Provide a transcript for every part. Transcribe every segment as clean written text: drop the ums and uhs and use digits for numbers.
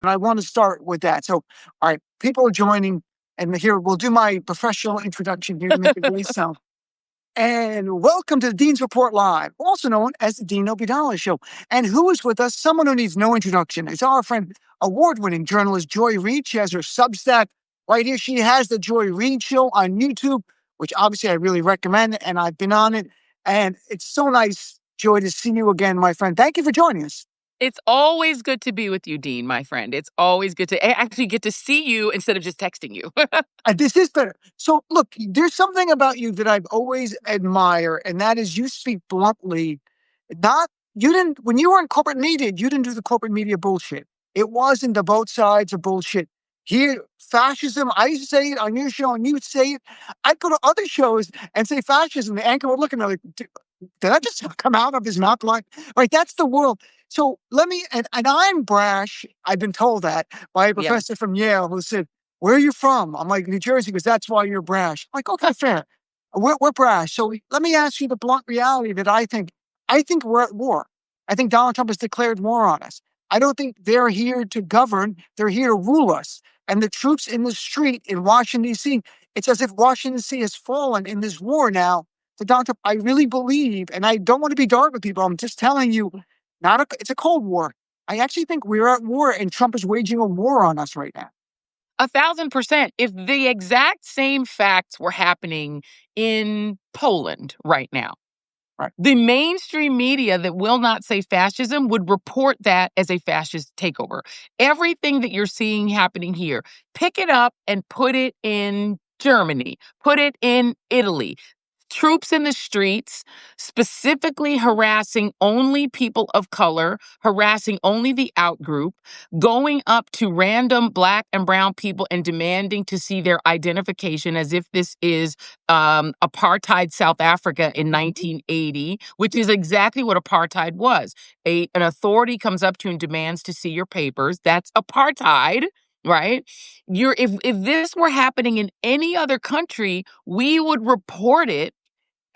And I want to start with that. So, all right, people are joining, and here we'll do my professional introduction here to make it really sound. And welcome to the Dean's Report Live, also known as the Dean Obeidallah Show. And who is with us? Someone who needs no introduction. It's our friend, award-winning journalist Joy Reid. She has her Substack right here. She has the Joy Reid Show on YouTube, which obviously I really recommend, and I've been on it. And it's so nice, Joy, to see you again, my friend. Thank you for joining us. It's always good to be with you, Dean, my friend. It's always good to actually get to see you instead of just texting you. This is better. So, look, there's something about you that I've always admired, and that is you speak bluntly. When you were in corporate media, you didn't do the corporate media bullshit. It wasn't the both sides of bullshit. Here, fascism, I used to say it on your show, and you would say it. I'd go to other shows and say fascism. The anchor would look at me like, did that just come out of his mouth? Like, right, that's the world. So let me, and I'm brash. I've been told that by a professor from Yale who said, where are you from? I'm like, New Jersey, because that's why you're brash. I'm like, okay, fair. We're brash. So let me ask you the blunt reality that I think we're at war. I think Donald Trump has declared war on us. I don't think they're here to govern. They're here to rule us. And the troops in the street in Washington, D.C., it's as if Washington, D.C. has fallen in this war now to Donald Trump. I really believe, and I don't want to be dark with people. I'm just telling you, it's a Cold War. I actually think we're at war, and Trump is waging a war on us right now. 1,000%. If the exact same facts were happening in Poland right now, right, the mainstream media that will not say fascism would report that as a fascist takeover. Everything that you're seeing happening here, pick it up and put it in Germany, put it in Italy. Troops in the streets, specifically harassing only people of color, harassing only the outgroup, going up to random Black and brown people and demanding to see their identification as if this is apartheid South Africa in 1980, which is exactly what apartheid was. An authority comes up to you and demands to see your papers. That's apartheid. Right? If this were happening in any other country, we would report it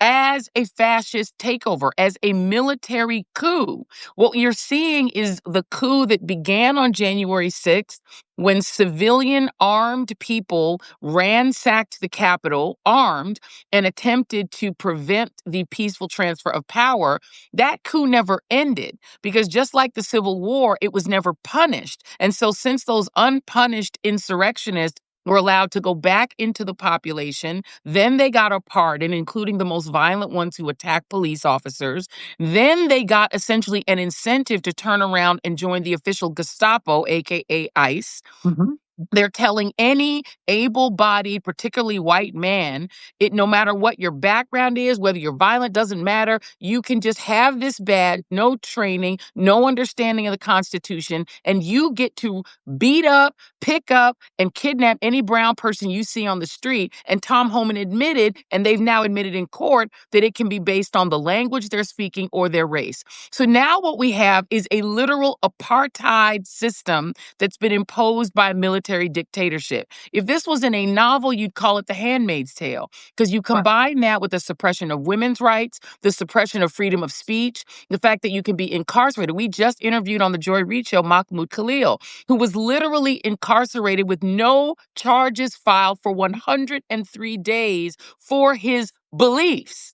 as a fascist takeover, as a military coup. What you're seeing is the coup that began on January 6th when civilian armed people ransacked the Capitol, armed, and attempted to prevent the peaceful transfer of power. That coup never ended because just like the Civil War, it was never punished. And so since those unpunished insurrectionists were allowed to go back into the population. Then they got a pardon, including the most violent ones who attacked police officers. Then they got essentially an incentive to turn around and join the official Gestapo, aka ICE. Mm-hmm. They're telling any able-bodied, particularly white man, no matter what your background is, whether you're violent, doesn't matter. You can just have this badge, no training, no understanding of the Constitution, and you get to beat up, pick up, and kidnap any brown person you see on the street. And Tom Homan admitted, and they've now admitted in court, that it can be based on the language they're speaking or their race. So now what we have is a literal apartheid system that's been imposed by a military dictatorship. If this was in a novel, you'd call it The Handmaid's Tale, because you combine that with the suppression of women's rights, the suppression of freedom of speech, the fact that you can be incarcerated. We just interviewed on the Joy Reid Show Mahmoud Khalil, who was literally incarcerated with no charges filed for 103 days for his beliefs.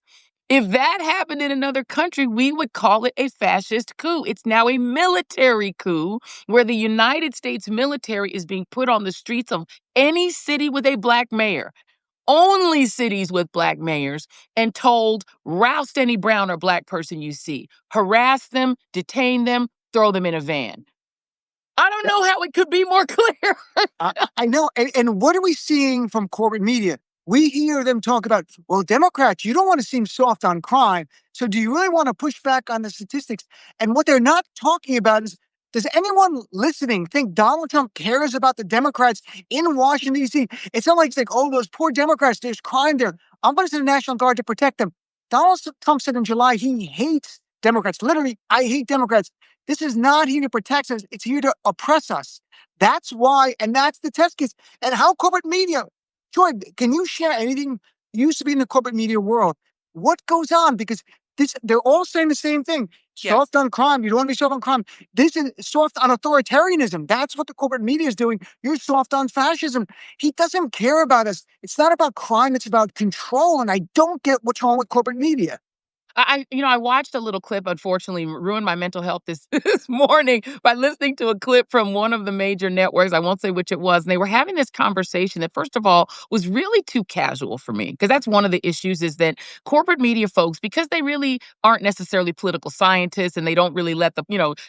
If that happened in another country, we would call it a fascist coup. It's now a military coup where the United States military is being put on the streets of any city with a Black mayor, only cities with Black mayors, and told, roust any brown or Black person you see, harass them, detain them, throw them in a van. I don't know how it could be more clear. I know. And what are we seeing from corporate media? We hear them talk about, well, Democrats, you don't want to seem soft on crime. So do you really want to push back on the statistics? And what they're not talking about is, does anyone listening think Donald Trump cares about the Democrats in Washington, D.C.? It's not like it's like, oh, those poor Democrats, there's crime there. I'm going to send the National Guard to protect them. Donald Trump said in July he hates Democrats. Literally, I hate Democrats. This is not here to protect us. It's here to oppress us. That's why, and that's the test case. And how corporate media, Joy, can you share anything? You used to be in the corporate media world. What goes on? Because They're all saying the same thing. Soft on crime. You don't want to be soft on crime. This is soft on authoritarianism. That's what the corporate media is doing. You're soft on fascism. He doesn't care about us. It's not about crime. It's about control. And I don't get what's wrong with corporate media. I watched a little clip, unfortunately, ruined my mental health this, this morning by listening to a clip from one of the major networks. I won't say which it was. And they were having this conversation that, first of all, was really too casual for me. Because that's one of the issues is that corporate media folks, because they really aren't necessarily political scientists and they don't really let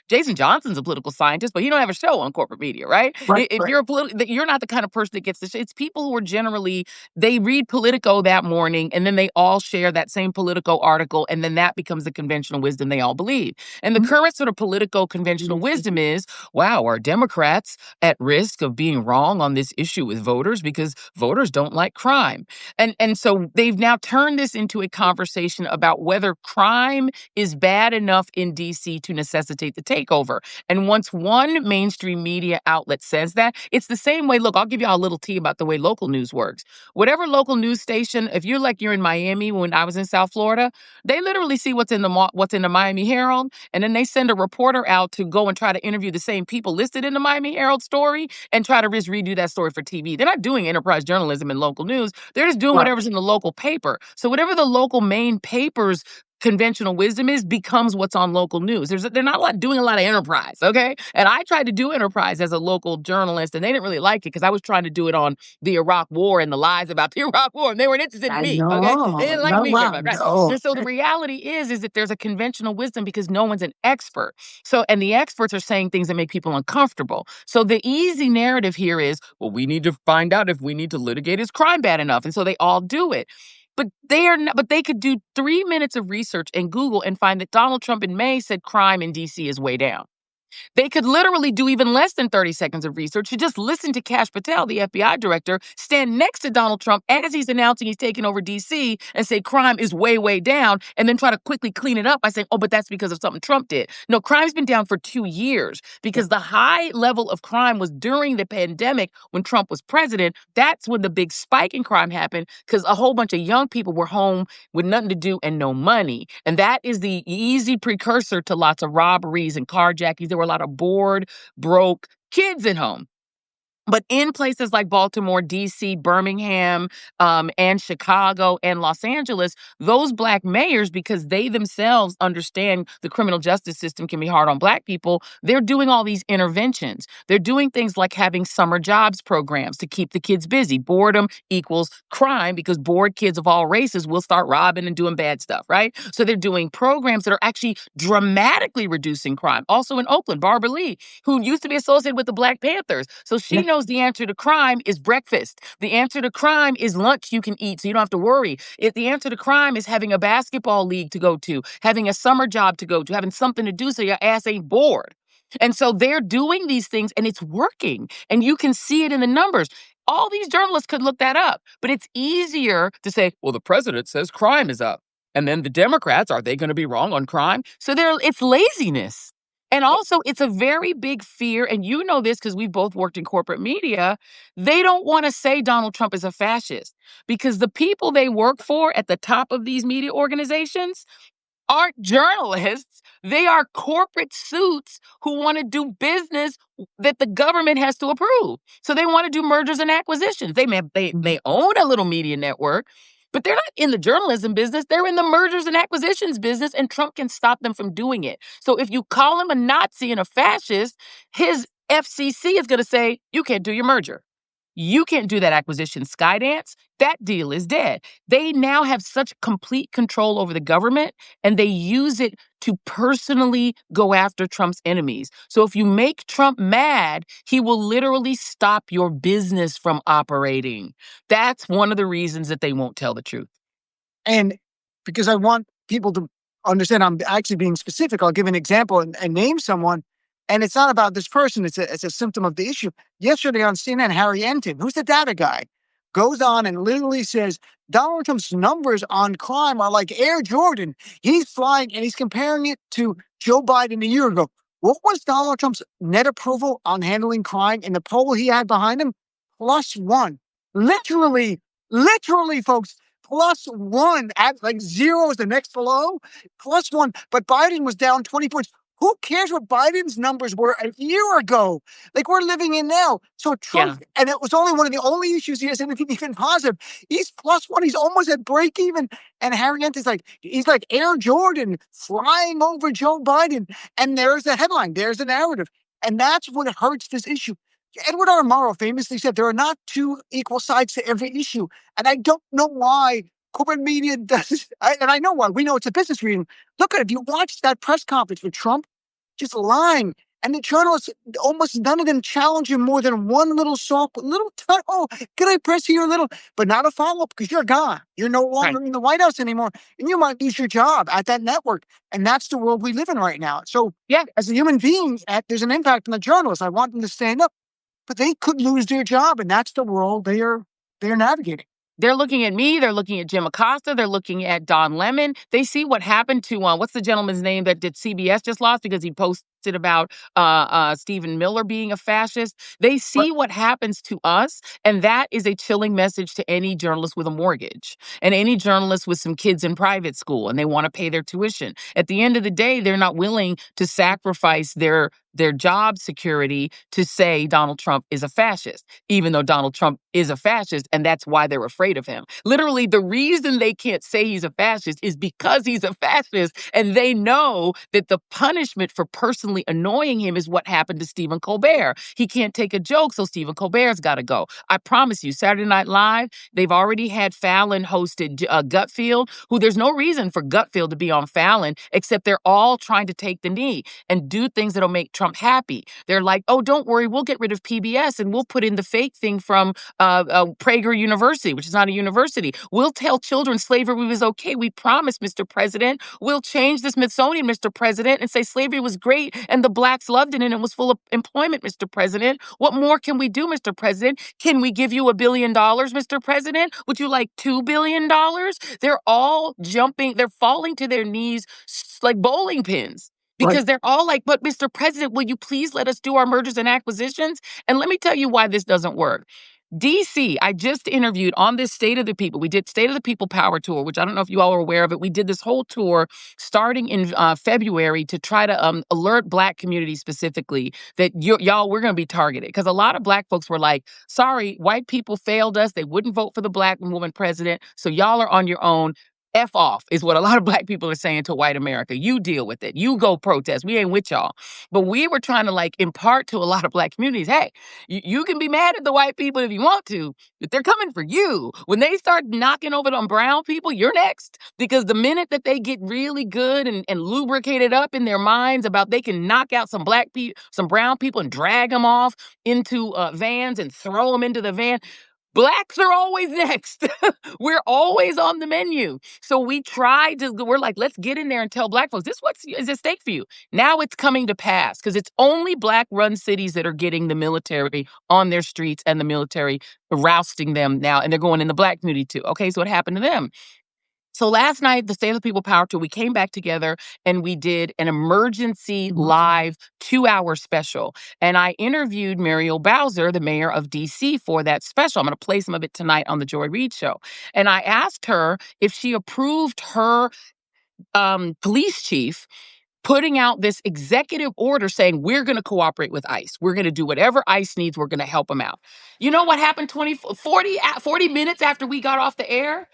Jason Johnson's a political scientist, but he don't have a show on corporate media, right? If you're you're not the kind of person that gets the show. It's people who are generally, they read Politico that morning and then they all share that same Politico article. And then that becomes the conventional wisdom they all believe. And the current sort of Politico conventional wisdom is, wow, are Democrats at risk of being wrong on this issue with voters because voters don't like crime? And so they've now turned this into a conversation about whether crime is bad enough in D.C. to necessitate the takeover. And once one mainstream media outlet says that, it's the same way. Look, I'll give y'all a little tea about the way local news works. Whatever local news station, if you're in Miami when I was in South Florida, they literally see what's in the Miami Herald, and then they send a reporter out to go and try to interview the same people listed in the Miami Herald story and try to just redo that story for TV. They're not doing enterprise journalism in local news. They're just doing whatever's in the local paper. So whatever the local main paper's conventional wisdom is becomes what's on local news. They're not doing a lot of enterprise, okay? And I tried to do enterprise as a local journalist, and they didn't really like it because I was trying to do it on the Iraq War and the lies about the Iraq War, and they weren't interested in me, okay? They didn't like me very much, right? And so the reality is that there's a conventional wisdom because no one's an expert. So, and the experts are saying things that make people uncomfortable. So the easy narrative here is, well, we need to find out if we need to litigate is crime bad enough, and so they all do it. But they are not, but they could do 3 minutes of research in Google and find that Donald Trump in May said crime in D.C. is way down. They could literally do even less than 30 seconds of research. You just listen to Kash Patel, the FBI director, stand next to Donald Trump as he's announcing he's taking over D.C. and say crime is way, way down, and then try to quickly clean it up by saying, oh, but that's because of something Trump did. No, crime's been down for 2 years because the high level of crime was during the pandemic when Trump was president. That's when the big spike in crime happened because a whole bunch of young people were home with nothing to do and no money. And that is the easy precursor to lots of robberies and carjackings. There were a lot of bored, broke kids at home. But in places like Baltimore, D.C., Birmingham, and Chicago and Los Angeles, those Black mayors, because they themselves understand the criminal justice system can be hard on Black people, they're doing all these interventions. They're doing things like having summer jobs programs to keep the kids busy. Boredom equals crime because bored kids of all races will start robbing and doing bad stuff, right? So they're doing programs that are actually dramatically reducing crime. Also in Oakland, Barbara Lee, who used to be associated with the Black Panthers. So she knows the answer to crime is breakfast. The answer to crime is lunch you can eat so you don't have to worry. The answer to crime is having a basketball league to go to, having a summer job to go to, having something to do so your ass ain't bored. And so they're doing these things and it's working. And you can see it in the numbers. All these journalists could look that up, but it's easier to say, well, the president says crime is up. And then the Democrats, are they going to be wrong on crime? So it's laziness. And also, it's a very big fear, and you know this because we've both worked in corporate media. They don't want to say Donald Trump is a fascist because the people they work for at the top of these media organizations aren't journalists. They are corporate suits who want to do business that the government has to approve. So they want to do mergers and acquisitions. They own a little media network, but they're not in the journalism business. They're in the mergers and acquisitions business, and Trump can stop them from doing it. So if you call him a Nazi and a fascist, his FCC is going to say, you can't do your merger. You can't do that acquisition, Skydance. That deal is dead. They now have such complete control over the government, and they use it to personally go after Trump's enemies. So if you make Trump mad, he will literally stop your business from operating. That's one of the reasons that they won't tell the truth. And because I want people to understand I'm actually being specific, I'll give an example and name someone. And it's not about this person. It's a symptom of the issue. Yesterday on CNN, Harry Enton, who's the data guy, goes on and literally says Donald Trump's numbers on crime are like Air Jordan. He's flying and he's comparing it to Joe Biden a year ago. What was Donald Trump's net approval on handling crime in the poll he had behind him? +1. Literally, folks, +1 at like 0 is the next below, +1. But Biden was down 20 points. Who cares what Biden's numbers were a year ago? Like we're living in now. So Trump, and it was only one of the only issues he has anything even positive. He's +1. He's almost at break even. And Harriet like, he's like Air Jordan flying over Joe Biden. And there's the headline. There's the narrative. And that's what hurts this issue. Edward R. Murrow famously said there are not two equal sides to every issue. And I don't know why corporate media does, and I know why. We know it's a business reason. Look at it. If you watch that press conference with Trump, just lying. And the journalists, almost none of them challenge him more than one little oh, can I press here a little? But not a follow-up because you're gone. You're no longer in the White House anymore. And you might lose your job at that network. And that's the world we live in right now. So as a human being, there's an impact on the journalists. I want them to stand up. But they could lose their job. And that's the world they're navigating. They're looking at me. They're looking at Jim Acosta. They're looking at Don Lemon. They see what happened to, what's the gentleman's name that did CBS just lost because he posted about Stephen Miller being a fascist. They see what happens to us, and that is a chilling message to any journalist with a mortgage and any journalist with some kids in private school, and they want to pay their tuition. At the end of the day, they're not willing to sacrifice their job security to say Donald Trump is a fascist, even though Donald Trump is a fascist, and that's why they're afraid of him. Literally, the reason they can't say he's a fascist is because he's a fascist, and they know that the punishment for personally annoying him is what happened to Stephen Colbert. He can't take a joke, so Stephen Colbert's got to go. I promise you, Saturday Night Live, they've already had Fallon hosted Gutfield, who there's no reason for Gutfield to be on Fallon, except they're all trying to take the knee and do things that'll make Trump happy. They're like, oh, don't worry, we'll get rid of PBS and we'll put in the fake thing from Prager University, which is not a university. We'll tell children slavery was okay. We promise, Mr. President. We'll change the Smithsonian, Mr. President, and say slavery was great and the blacks loved it and it was full of employment, Mr. President. What more can we do, Mr. President? Can we give you $1 billion, Mr. President? Would you like $2 billion? They're all jumping. They're falling to their knees like bowling pins. Because they're all like, but Mr. President, will you please let us do our mergers and acquisitions? And let me tell you why this doesn't work. D.C., I just interviewed on this State of the People. We did State of the People Power Tour, which I don't know if you all are aware of it. We did this whole tour starting in February to try to alert Black communities specifically that y'all, we're going to be targeted. Because a lot of Black folks were like, sorry, white people failed us. They wouldn't vote for the Black woman president. So y'all are on your own. F off is what a lot of Black people are saying to white America. You deal with it. You go protest. We ain't with y'all. But we were trying to impart to a lot of Black communities, hey, you can be mad at the white people if you want to, but they're coming for you. When they start knocking over on brown people, you're next. Because the minute that they get really good and lubricated up in their minds about they can knock out some Black people, some brown people and drag them off into vans and throw them into the van, Blacks are always next. We're always on the menu. So we're like, let's get in there and tell Black folks, this is at stake for you. Now it's coming to pass because it's only Black-run cities that are getting the military on their streets and the military rousting them now. And they're going in the Black community too. Okay, so what happened to them? So last night, the State of the People Power Tour, we came back together and we did an emergency live 2-hour special. And I interviewed Muriel Bowser, the mayor of D.C., for that special. I'm going to play some of it tonight on the Joy Reid Show. And I asked her if she approved her police chief putting out this executive order saying, we're going to cooperate with ICE. We're going to do whatever ICE needs. We're going to help them out. You know what happened 40 minutes after we got off the air?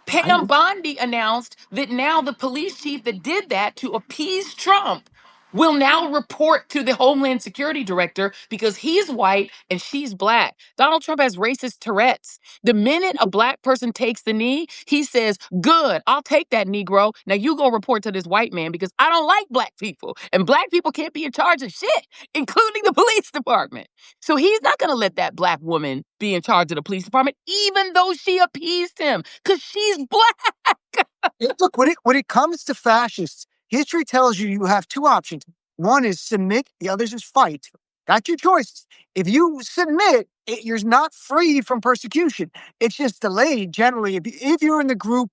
Pam Bondi announced that now the police chief that did that to appease Trump will now report to the Homeland Security Director because he's white and she's Black. Donald Trump has racist Tourette's. The minute a Black person takes the knee, he says, good, I'll take that Negro. Now you go report to this white man because I don't like Black people. And Black people can't be in charge of shit, including the police department. So he's not going to let that Black woman be in charge of the police department, even though she appeased him because she's Black. Look, when it comes to fascists, history tells you you have two options. One is submit, the other is fight. That's your choice. If you submit, you're not free from persecution. It's just delayed generally if you're in the group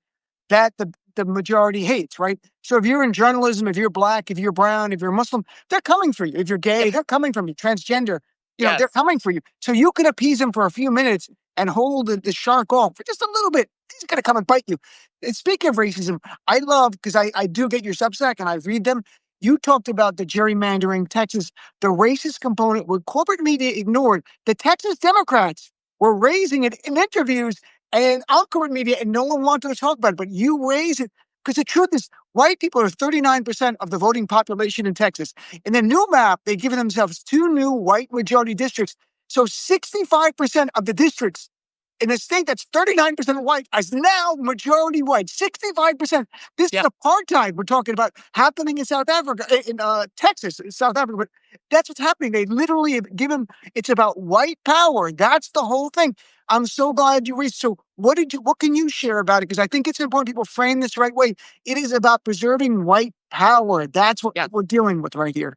that the majority hates, right? So if you're in journalism, if you're Black, if you're brown, if you're Muslim, they're coming for you. If you're gay, they're coming from you. Transgender, they're coming for you. So you can appease them for a few minutes and hold the shark off for just a little bit, he's going to come and bite you. And speaking of racism, I love, because I do get your Substack and I read them. You talked about the gerrymandering Texas, the racist component where corporate media ignored. The Texas Democrats were raising it in interviews and on corporate media, and no one wanted to talk about it. But you raise it because the truth is, white people are 39% of the voting population in Texas. In the new map, they've given themselves 2 new white majority districts. So 65% of the districts in a state that's 39% white is now majority white. 65%. This is apartheid we're talking about happening in South Africa, in Texas, South Africa. But that's what's happening. They literally have given, it's about white power. That's the whole thing. I'm so glad you reached. So what can you share about it? Because I think it's important people frame this the right way. It is about preserving white power. That's what we're dealing with right here.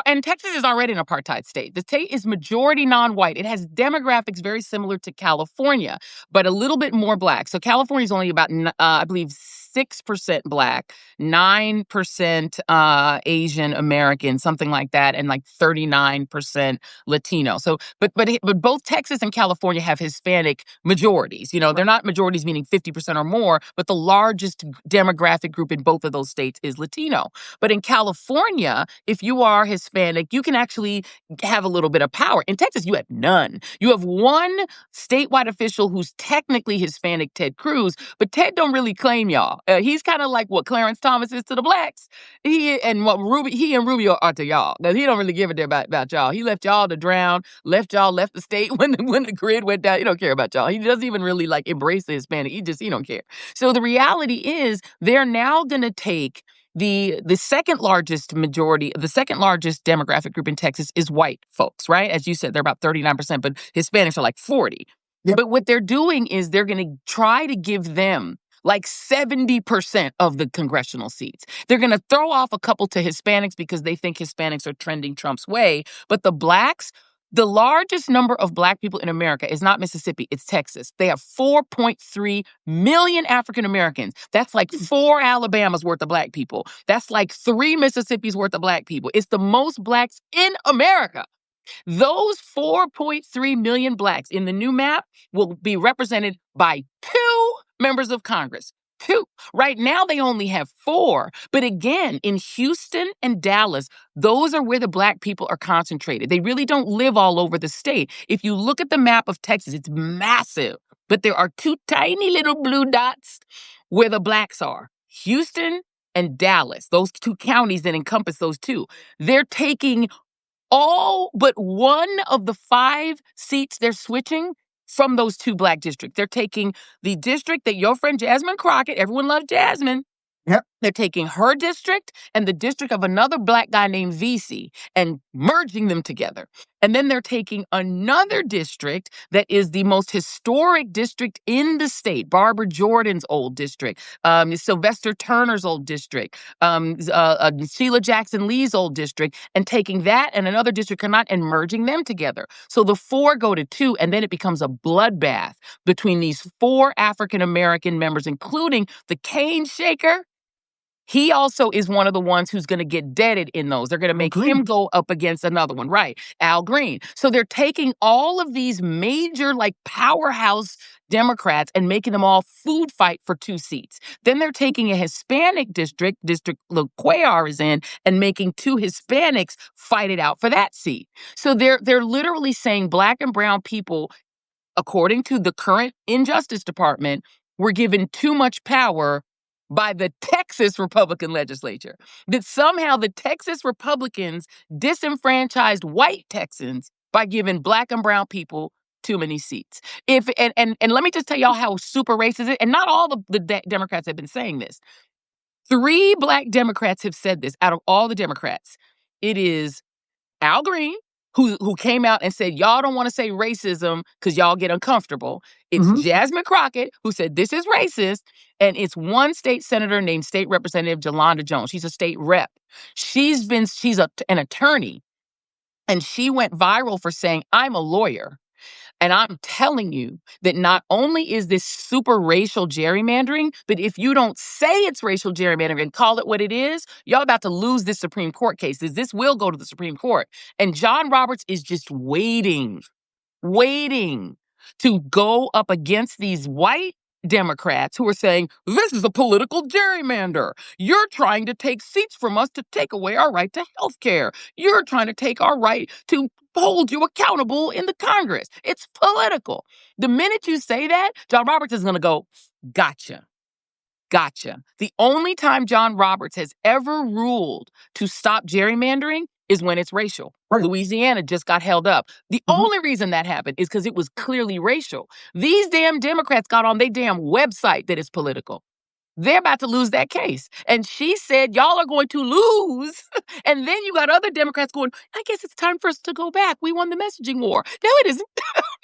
And Texas is already an apartheid state. The state is majority non-white. It has demographics very similar to California, but a little bit more black. So California is only about, I believe, 6% black, 9% Asian American, something like that, and like 39% Latino. So, but both Texas and California have Hispanic majorities. You know, they're not majorities meaning 50% or more, but the largest demographic group in both of those states is Latino. But in California, if you are Hispanic, you can actually have a little bit of power. In Texas, you have none. You have one statewide official who's technically Hispanic, Ted Cruz, but Ted don't really claim y'all. He's kind of like what Clarence Thomas is to the blacks. He and Rubio are to y'all. He don't really give a damn about y'all. He left y'all to drown, left the state when the grid went down. He don't care about y'all. He doesn't even really like embrace the Hispanic. He don't care. So the reality is they're now going to take the second largest demographic group in Texas is white folks, right? As you said, they're about 39%, but Hispanics are like 40. Yep. But what they're doing is they're going to try to give them like 70% of the congressional seats. They're going to throw off a couple to Hispanics because they think Hispanics are trending Trump's way. But the blacks, the largest number of black people in America is not Mississippi, it's Texas. They have 4.3 million African Americans. That's like 4 Alabamas worth of black people. That's like 3 Mississippi's worth of black people. It's the most blacks in America. Those 4.3 million blacks in the new map will be represented by 2 members of Congress. 2. Right now, they only have 4. But again, in Houston and Dallas, those are where the black people are concentrated. They really don't live all over the state. If you look at the map of Texas, it's massive. But there are 2 tiny little blue dots where the blacks are. Houston and Dallas, those 2 counties that encompass those 2. They're taking all but 1 of the 5 seats they're switching from those 2 black districts. They're taking the district that your friend Jasmine Crockett, everyone loves Jasmine. Yep. They're taking her district and the district of another black guy named VC and merging them together. And then they're taking another district that is the most historic district in the state, Barbara Jordan's old district, Sylvester Turner's old district, Sheila Jackson Lee's old district, and taking that and another district and merging them together. So the 4 go to 2, and then it becomes a bloodbath between these 4 African-American members, including the cane shaker. He also is one of the ones who's going to get deaded in those. They're going to make him go up against another one, right? Al Green. So they're taking all of these major, like, powerhouse Democrats and making them all food fight for 2 seats. Then they're taking a Hispanic district Cuellar is in, and making 2 Hispanics fight it out for that seat. So they're literally saying black and brown people, according to the current Justice Department, were given too much power by the Texas Republican legislature. That somehow the Texas Republicans disenfranchised white Texans by giving black and brown people too many seats. And let me just tell y'all how super racist it is. And not all the Democrats have been saying this. 3 black Democrats have said this out of all the Democrats. It is Al Green, who came out and said, y'all don't want to say racism because y'all get uncomfortable. It's Jasmine Crockett, who said this is racist. And it's one state senator named State Representative Jolanda Jones. She's a state rep. She's an attorney. And she went viral for saying, I'm a lawyer. And I'm telling you that not only is this super racial gerrymandering, but if you don't say it's racial gerrymandering and call it what it is, y'all about to lose this Supreme Court case. This will go to the Supreme Court. And John Roberts is just waiting to go up against these white Democrats who are saying, this is a political gerrymander. You're trying to take seats from us to take away our right to health care. You're trying to take our right to hold you accountable in the Congress. It's political. The minute you say that, John Roberts is going to go, gotcha. Gotcha. The only time John Roberts has ever ruled to stop gerrymandering is when it's racial. Right. Louisiana just got held up. The only reason that happened is because it was clearly racial. These damn Democrats got on their damn website that it's political. They're about to lose that case. And she said, y'all are going to lose. And then you got other Democrats going, I guess it's time for us to go back. We won the messaging war. No, it isn't.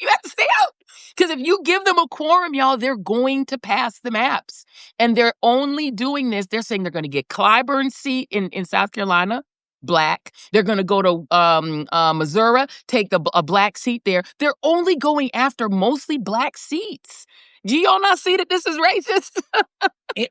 You have to stay out. Because if you give them a quorum, y'all, they're going to pass the maps. And they're only doing this. They're saying they're going to get Clyburn's seat in South Carolina, Black. They're going to go to Missouri, take a Black seat there. They're only going after mostly Black seats. Do y'all not see that this is racist?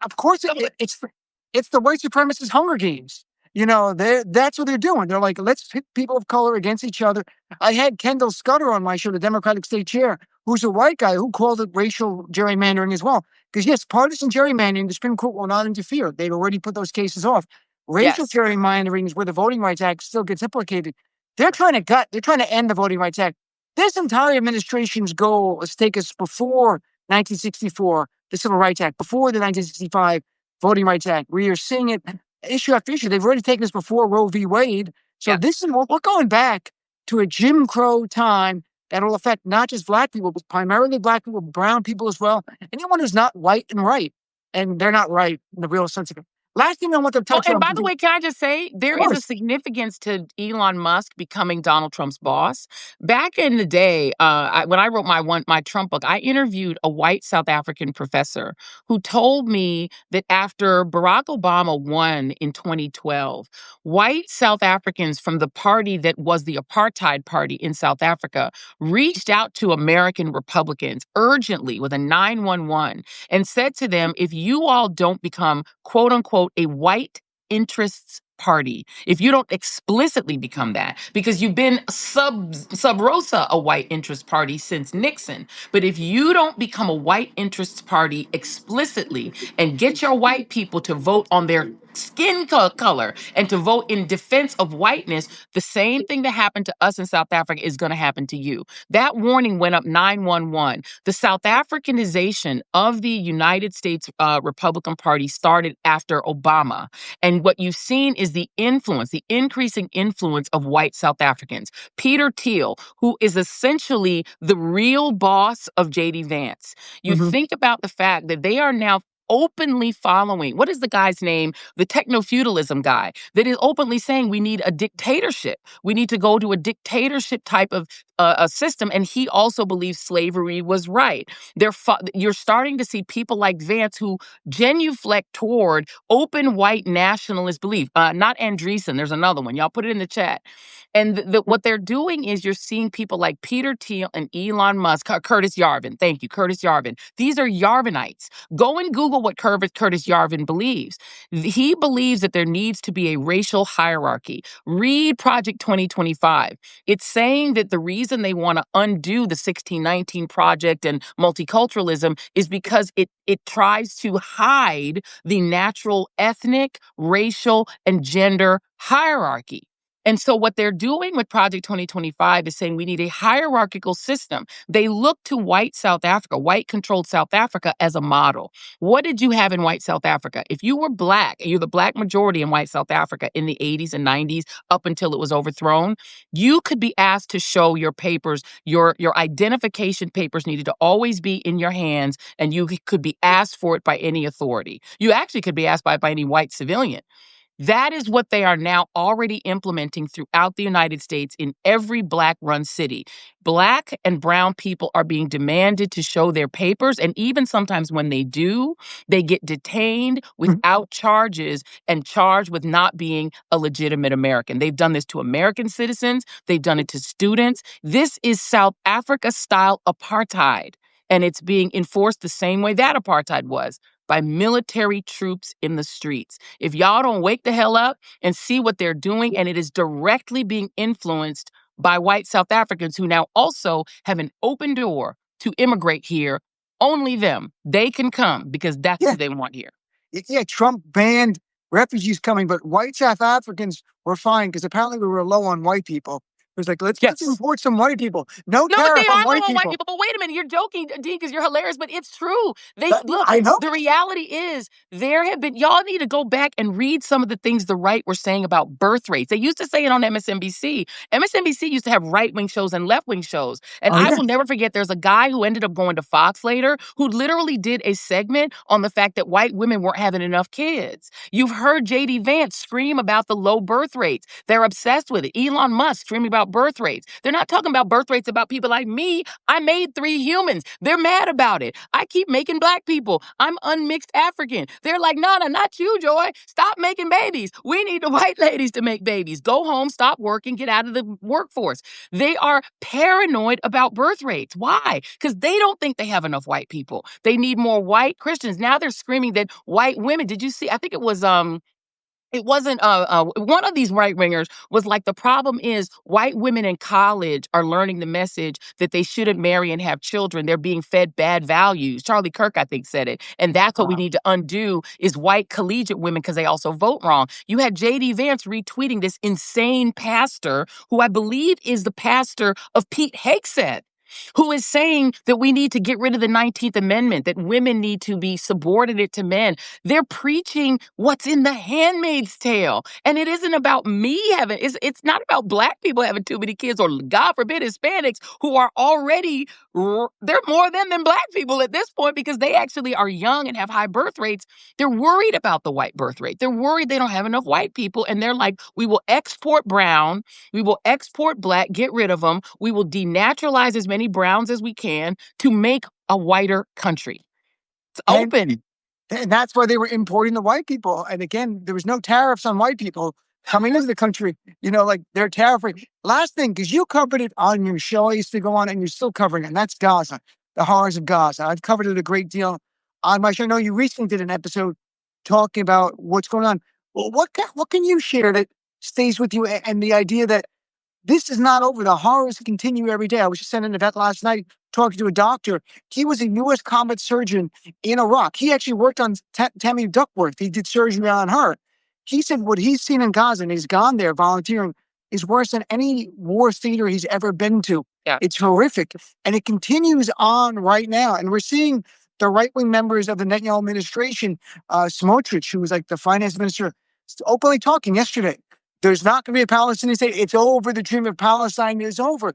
Of course, it's the white supremacist Hunger Games. That's what they're doing. They're like, let's pit people of color against each other. I had Kendall Scudder on my show, the Democratic state chair, who's a white guy who called it racial gerrymandering as well. Because yes, partisan gerrymandering, the Supreme Court will not interfere. They've already put those cases off. Racial gerrymandering is where the Voting Rights Act still gets implicated. They're trying to end the Voting Rights Act. This entire administration's goal is to take us before 1964, the Civil Rights Act, before the 1965 Voting Rights Act. We are seeing it issue after issue. They've already taken us before Roe v. Wade. So this is we're going back to a Jim Crow time that will affect not just Black people, but primarily Black people, brown people as well. Anyone who's not white and right. And they're not right in the real sense of it. Last thing I want to touch on. And by the way, can I just say, there is a significance to Elon Musk becoming Donald Trump's boss. Back in the day, when I wrote my Trump book, I interviewed a white South African professor who told me that after Barack Obama won in 2012, white South Africans from the party that was the apartheid party in South Africa reached out to American Republicans urgently with a 911 and said to them, if you all don't become, quote unquote, a white interests party, if you don't explicitly become that, because you've been sub rosa a white interest party since Nixon, but if you don't become a white interests party explicitly and get your white people to vote on their skin color and to vote in defense of whiteness, the same thing that happened to us in South Africa is going to happen to you. That warning went up 911. The South Africanization of the United States Republican Party started after Obama. And what you've seen is the increasing influence of white South Africans. Peter Thiel, who is essentially the real boss of J.D. Vance. You think about the fact that they are now openly following, what is the guy's name? The techno-feudalism guy that is openly saying we need a dictatorship. We need to go to a dictatorship type of a system. And he also believes slavery was right. You're starting to see people like Vance who genuflect toward open white nationalist belief. Not Andreessen, there's another one. Y'all put it in the chat. And what they're doing is you're seeing people like Peter Thiel and Elon Musk, Curtis Yarvin. Thank you, Curtis Yarvin. These are Yarvinites. Go and Google what Curtis Yarvin believes. He believes that there needs to be a racial hierarchy. Read Project 2025. It's saying that the reason they want to undo the 1619 Project and multiculturalism is because it tries to hide the natural ethnic, racial, and gender hierarchy. And so what they're doing with Project 2025 is saying we need a hierarchical system. They look to white South Africa, white-controlled South Africa as a model. What did you have in white South Africa? If you were Black, and you're the Black majority in white South Africa in the 80s and 90s up until it was overthrown, you could be asked to show your papers, your identification papers needed to always be in your hands, and you could be asked for it by any authority. You actually could be asked by any white civilian. That is what they are now already implementing throughout the United States in every Black-run city. Black and brown people are being demanded to show their papers, and even sometimes when they do, they get detained without charges and charged with not being a legitimate American. They've done this to American citizens. They've done it to students. This is South Africa-style apartheid, and it's being enforced the same way that apartheid was, by military troops in the streets. If y'all don't wake the hell up and see what they're doing, and it is directly being influenced by white South Africans who now also have an open door to immigrate here. Only them. They can come because that's Yeah. who they want here. Yeah, Trump banned refugees coming, but white South Africans were fine because apparently we were low on white people. It was like, let's Yes. import some white people. No No, but they tariff on are white low on white people. people. But wait a minute, you're joking, Dean, because you're hilarious, but it's true. Look, I know. the reality is there have been, y'all need to go back and read some of the things the right were saying about birth rates. They used to say it on MSNBC. MSNBC used to have right-wing shows and left-wing shows. And Oh, I yeah. will never forget, there's a guy who ended up going to Fox later who literally did a segment on the fact that white women weren't having enough kids. You've heard J.D. Vance scream about the low birth rates. They're obsessed with it. Elon Musk screaming about birth rates. They're not talking about birth rates about people like me. I made 3 humans. They're mad about it. I keep making black people. I'm unmixed African. They're like, no, not you, Joy. Stop making babies. We need the white ladies to make babies. Go home, stop working, get out of the workforce. They are paranoid about birth rates. Why? Because they don't think they have enough white people. They need more white Christians. Now they're screaming that white women, did you see? I think it wasn't one of these right wingers was like, the problem is white women in college are learning the message that they shouldn't marry and have children. They're being fed bad values. Charlie Kirk, I think, said it. And that's what we need to undo is white collegiate women because they also vote wrong. You had J.D. Vance retweeting this insane pastor who I believe is the pastor of Pete Hegseth, who is saying that we need to get rid of the 19th Amendment, that women need to be subordinate to men. They're preaching what's in the Handmaid's Tale. And it isn't about me having, it's not about black people having too many kids or, God forbid, Hispanics who are already, they're more than black people at this point because they actually are young and have high birth rates. They're worried about the white birth rate. They're worried they don't have enough white people. And they're like, we will export brown, we will export black, get rid of them. We will denaturalize as many browns as we can to make a whiter country. It's open. And that's why they were importing the white people. And again, there was no tariffs on white people coming into the country. Like they're tariff free. Last thing, because you covered it on your show, I used to go on, and you're still covering it. And that's Gaza, the horrors of Gaza. I've covered it a great deal on my show. I know you recently did an episode talking about what's going on. Well, what can you share that stays with you, and the idea that this is not over. The horrors continue every day. I was just sending an event last night talking to a doctor. He was a U.S. combat surgeon in Iraq. He actually worked on Tammy Duckworth. He did surgery on her. He said what he's seen in Gaza, and he's gone there volunteering, is worse than any war theater he's ever been to. Yeah. It's horrific. And it continues on right now. And we're seeing the right-wing members of the Netanyahu administration, Smotrich, who was like the finance minister, openly talking yesterday. There's not going to be a Palestinian state. It's over. The dream of Palestine is over.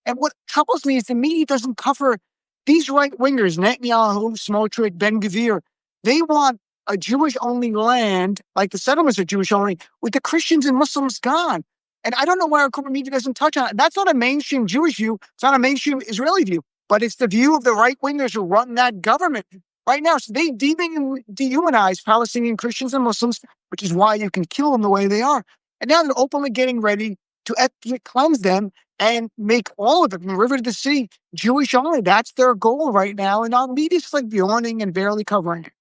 And what troubles me is the media doesn't cover these right-wingers, Netanyahu, Smotrich, Ben-Gvir. They want a Jewish-only land, like the settlements are Jewish-only, with the Christians and Muslims gone. And I don't know why our corporate media doesn't touch on it. That's not a mainstream Jewish view. It's not a mainstream Israeli view. But it's the view of the right-wingers who run that government right now. So they dehumanize Palestinian Christians and Muslims, which is why you can kill them the way they are. And now they're openly getting ready to ethnic cleanse them and make all of it, from the river to the sea, Jewish only. That's their goal right now. And our media's like yawning and barely covering it.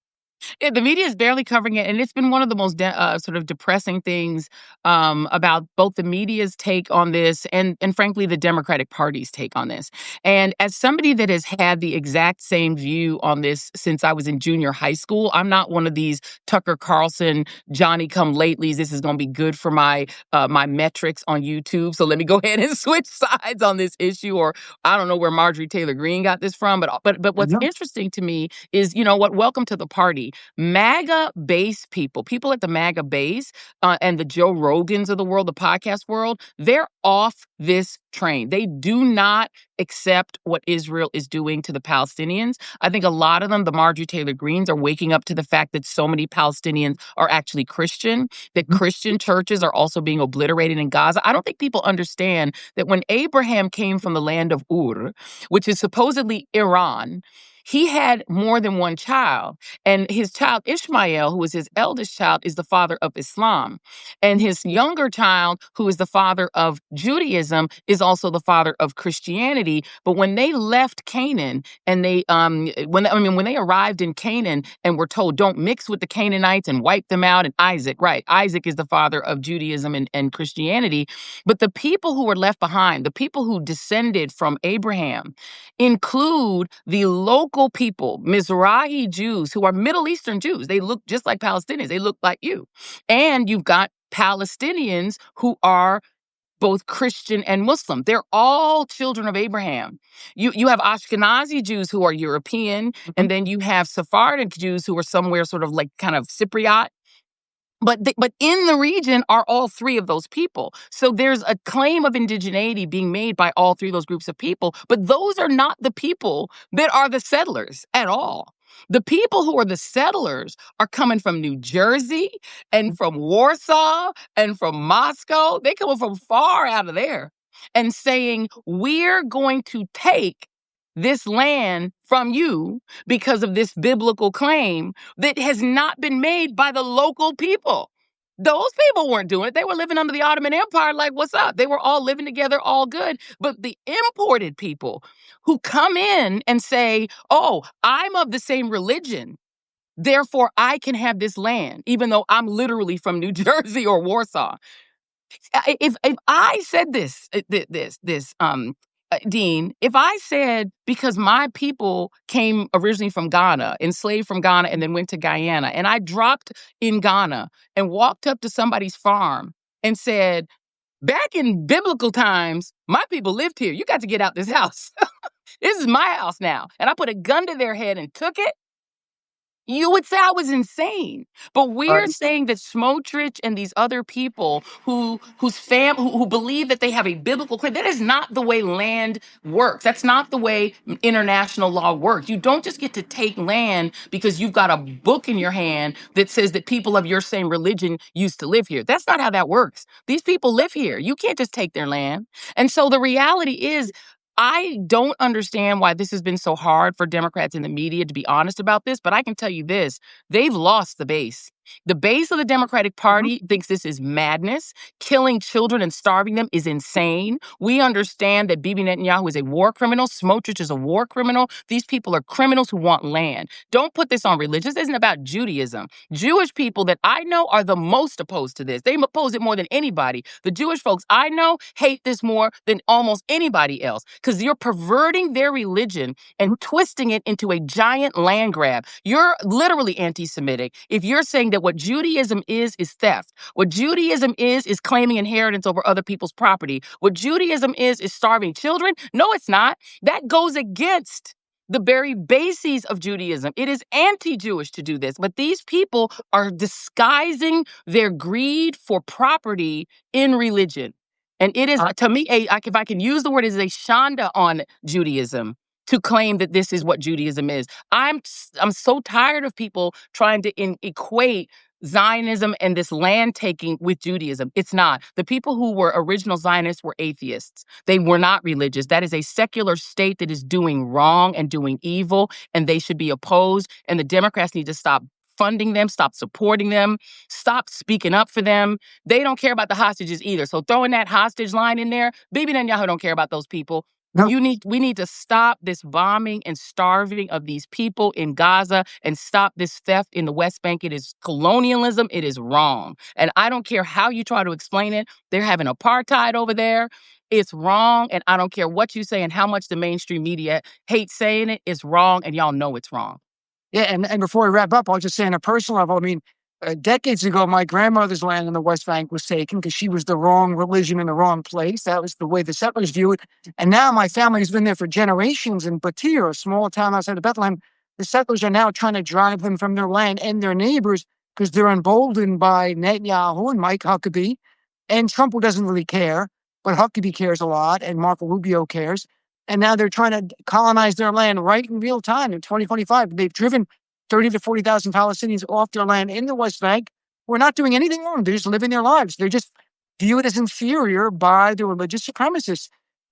Yeah, the media is barely covering it, and it's been one of the most sort of depressing things about both the media's take on this and frankly, the Democratic Party's take on this. And as somebody that has had the exact same view on this since I was in junior high school, I'm not one of these Tucker Carlson, Johnny-come-latelys. This is going to be good for my my metrics on YouTube, so let me go ahead and switch sides on this issue. Or I don't know where Marjorie Taylor Greene got this from, but what's interesting to me is, welcome to the party. MAGA base people at the MAGA base and the Joe Rogans of the world, the podcast world, they're off this train. They do not accept what Israel is doing to the Palestinians. I think a lot of them, the Marjorie Taylor Greenes, are waking up to the fact that so many Palestinians are actually Christian, that Christian churches are also being obliterated in Gaza. I don't think people understand that when Abraham came from the land of Ur, which is supposedly Iran, he had more than one child. And his child, Ishmael, who was his eldest child, is the father of Islam. And his younger child, who is the father of Judaism, is also the father of Christianity. But when they left Canaan and when they arrived in Canaan and were told, don't mix with the Canaanites and wipe them out, and Isaac is the father of Judaism and Christianity. But the people who were left behind, the people who descended from Abraham, include the local people, Mizrahi Jews, who are Middle Eastern Jews. They look just like Palestinians. They look like you. And you've got Palestinians who are both Christian and Muslim. They're all children of Abraham. You have Ashkenazi Jews who are European, and then you have Sephardic Jews who are somewhere sort of like kind of Cypriot. But in the region are all three of those people. So there's a claim of indigeneity being made by all three of those groups of people. But those are not the people that are the settlers at all. The people who are the settlers are coming from New Jersey and from Warsaw and from Moscow. They come from far out of there and saying, we're going to take this land from you because of this biblical claim that has not been made by the local people. Those people weren't doing it. They were living under the Ottoman Empire like, what's up? They were all living together, all good. But the imported people who come in and say, oh, I'm of the same religion, therefore I can have this land, even though I'm literally from New Jersey or Warsaw. If I said Dean, if I said, because my people came originally from Ghana, enslaved from Ghana, and then went to Guyana, and I dropped in Ghana and walked up to somebody's farm and said, back in biblical times, my people lived here. You got to get out this house. This is my house now. And I put a gun to their head and took it. You would say I was insane. But we're saying that Smotrich and these other people who believe that they have a biblical claim, that is not the way land works. That's not the way international law works. You don't just get to take land because you've got a book in your hand that says that people of your same religion used to live here. That's not how that works. These people live here. You can't just take their land. And so the reality is, I don't understand why this has been so hard for Democrats in the media to be honest about this, but I can tell you this, they've lost the base. The base of the Democratic Party thinks this is madness. Killing children and starving them is insane. We understand that Bibi Netanyahu is a war criminal. Smotrich is a war criminal. These people are criminals who want land. Don't put this on religion. This isn't about Judaism. Jewish people that I know are the most opposed to this. They oppose it more than anybody. The Jewish folks I know hate this more than almost anybody else because you're perverting their religion and twisting it into a giant land grab. You're literally anti-Semitic if you're saying that what Judaism is theft. What Judaism is claiming inheritance over other people's property. What Judaism is starving children. No, it's not. That goes against the very bases of Judaism. It is anti-Jewish to do this, but these people are disguising their greed for property in religion. And it is, to me, if I can use the word, it is a shanda on Judaism to claim that this is what Judaism is. I'm so tired of people trying to equate Zionism and this land taking with Judaism. It's not. The people who were original Zionists were atheists. They were not religious. That is a secular state that is doing wrong and doing evil, and they should be opposed. And the Democrats need to stop funding them, stop supporting them, stop speaking up for them. They don't care about the hostages either. So throwing that hostage line in there, Bibi Netanyahu don't care about those people. No. We need to stop this bombing and starving of these people in Gaza and stop this theft in the West Bank. It is colonialism. It is wrong. And I don't care how you try to explain it. They're having apartheid over there. It's wrong. And I don't care what you say and how much the mainstream media hates saying it. It's wrong. And y'all know it's wrong. Yeah, and before we wrap up, I'll just say on a personal level, I mean, decades ago, my grandmother's land in the West Bank was taken because she was the wrong religion in the wrong place. That was the way the settlers view it. And now my family's been there for generations in Batir, a small town outside of Bethlehem. The settlers are now trying to drive them from their land and their neighbors because they're emboldened by Netanyahu and Mike Huckabee. And Trump, who doesn't really care, but Huckabee cares a lot, and Marco Rubio cares. And now they're trying to colonize their land right in real time in 2025. They've driven 30 to 40,000 Palestinians off their land in the West Bank. We're not doing anything wrong. They're just living their lives. They're just viewed as inferior by the religious supremacists.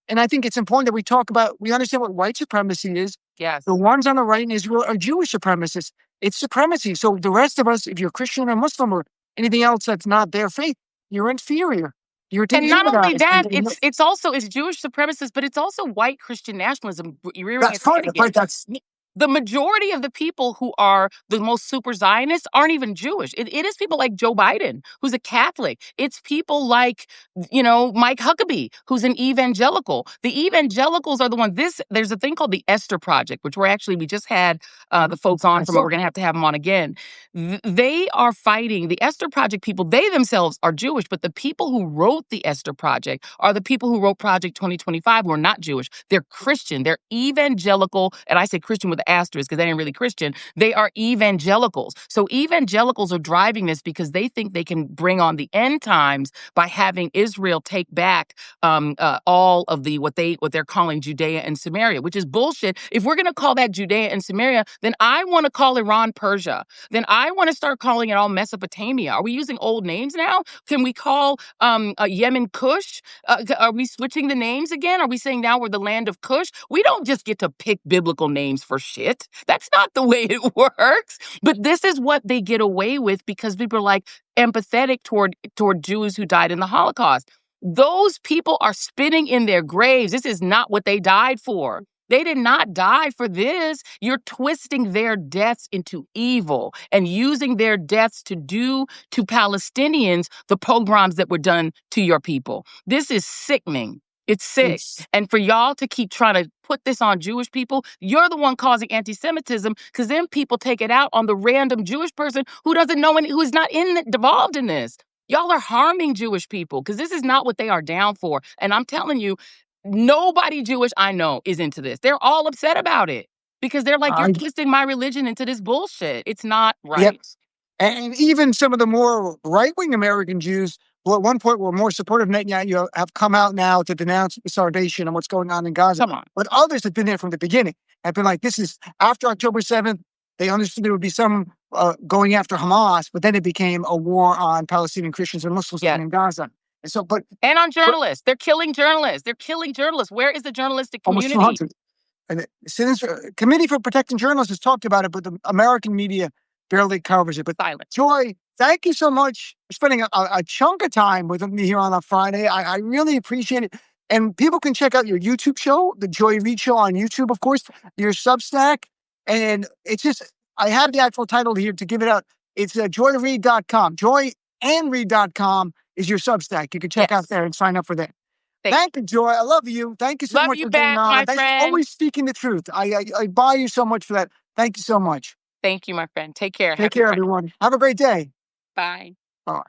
And I think it's important that we understand what white supremacy is Yes. The ones on the right in Israel are Jewish supremacists. It's supremacy. So the rest of us, if you're Christian or Muslim or anything else that's not their faith, you're inferior. You're to And not only demonize. that, it's also Jewish supremacists, but it's also white Christian nationalism rearing That's its head part of it, again. right? That's The majority of the people who are the most super Zionists aren't even Jewish. It is people like Joe Biden, who's a Catholic. It's people like, Mike Huckabee, who's an evangelical. The evangelicals are the ones. There's a thing called the Esther Project, which we just had the folks on from it. We're going to have them on again. They are fighting the Esther Project people. They themselves are Jewish, but the people who wrote the Esther Project are the people who wrote Project 2025 who are not Jewish. They're Christian. They're evangelical. And I say Christian with an asterisk because they ain't really Christian. They are evangelicals. So evangelicals are driving this because they think they can bring on the end times by having Israel take back all of what they're calling Judea and Samaria, which is bullshit. If we're going to call that Judea and Samaria, then I want to call Iran Persia. Then I want to start calling it all Mesopotamia. Are we using old names now? Can we call Yemen Kush? Are we switching the names again? Are we saying now we're the land of Kush? We don't just get to pick biblical names for shit. That's not the way it works. But this is what they get away with because people are like empathetic toward Jews who died in the Holocaust. Those people are spitting in their graves. This is not what they died for. They did not die for this. You're twisting their deaths into evil and using their deaths to do to Palestinians the pogroms that were done to your people. This is sickening. It's sick. And for y'all to keep trying to put this on Jewish people, you're the one causing anti-Semitism because then people take it out on the random Jewish person who doesn't know who is not involved in this. Y'all are harming Jewish people because this is not what they are down for. And I'm telling you, nobody Jewish I know is into this. They're all upset about it because they're like, you're twisting my religion into this bullshit. It's not right. Yep. And even some of the more right-wing American Jews, who at one point were more supportive of Netanyahu, have come out now to denounce starvation and what's going on in Gaza. Come on. But others have been there from the beginning, have been like, this is after October 7th. They understood there would be some going after Hamas, but then it became a war on Palestinian Christians and Muslims in Gaza. And so, and on journalists. They're killing journalists. They're killing journalists. Where is the journalistic community? Almost 200. And the Committee for Protecting Journalists has talked about it, but the American media barely covers it. But silent. Joy, thank you so much for spending a chunk of time with me here on a Friday. I really appreciate it. And people can check out your YouTube show, the Joy Reid Show on YouTube, of course, your Substack. And it's just, I have the actual title here to give it out. It's joyreid.com. Joyandreid.com is your Substack. You can check out there and sign up for that. Thank you, Joy. I love you. Thank you so much for being on. Thanks for always speaking the truth. I buy you so much for that. Thank you so much. Thank you, my friend. Take care. Take care, everyone. Have a great day. Bye. Bye.